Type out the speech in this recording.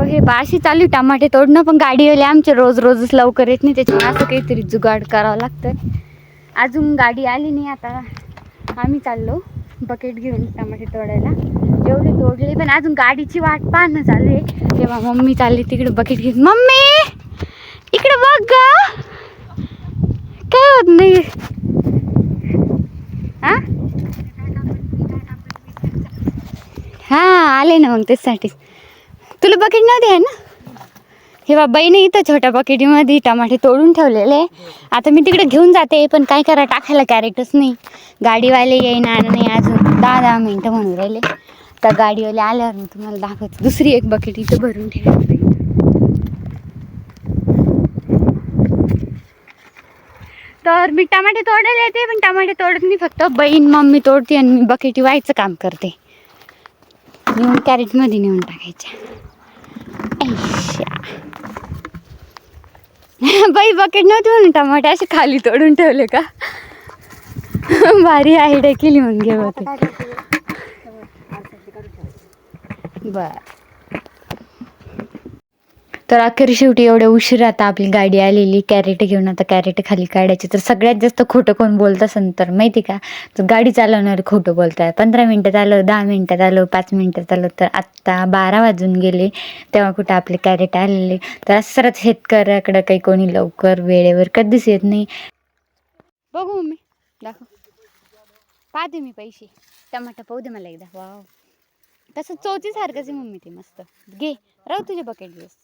हे बाशी चालू टमाटे तोडणं, पण गाडीवाले आमचे रोज रोजच लवकर येत नाही, त्याच्यामुळे असं काहीतरी जुगाड करावं लागतं. अजून गाडी आली नाही. आता आम्ही चाललो बकेट घेऊन टमाटे तोडायला. एवढे तोडले पण अजून गाडीची वाट पाहणं चालू आहे. तेव्हा मम्मी चालली तिकडे बकेट घेऊन. मम्मी इकडे बघ ग, काय होत नाही. हा आले ना मग त्याच्यासाठी. तुला बकेट नव्हते आहे ना. हे बाबाईने इथं छोट्या बकेटीमध्ये टमाटे तोडून ठेवलेले. आता मी तिकडे घेऊन जाते, पण काय करा टाकायला कॅरेटच नाही. गाडीवाले येईना नाही अजून 10 मिनटं म्हणून राहिले. तर गाडीवाले आल्यावर मी तुम्हाला दाखवते. दुसरी एक बकेट इथं भरून ठेवली. तर मी टमाटे तोडायला येते, पण टमाटे तोडत नाही, फक्त बहीण मम्मी तोडते आणि मी बकेटी व्हायचं काम करते. नेऊन कॅरेटमध्ये नेऊन टाकायच्या. बाई बकेट नव्हती म्हणून टमाटे असे खाली तोडून ठेवले का. भारी आयडिया केली मग घे होते. बर तर अखेर शेवटी एवढ्या उशीर आता आपली गाडी आलेली कॅरेट घेऊन. आता कॅरेट खाली काढायची. तर सगळ्यात जास्त खोटं कोण बोलत असेल तर माहिती का, तर गाडी चालवणारे खोटं बोलताय. 15 मिनिटात आलं, 10 मिनिटात आलं, 5 मिनिटात आलं. तर आत्ता 12 वाजून गेले तेव्हा कुठं आपले कॅरेट आलेले. तर सरच शेतकऱ्याकडं काही कोणी लवकर वेळेवर कधीच येत नाही. बघू मी दाखव, पाहते मी पैसे. टमाटा पाहू दे मला एकदा. वाव तसं चोचीसारखंच आहे मम्मी ते. मस्त घे राहू तुझे बकेट दिवस.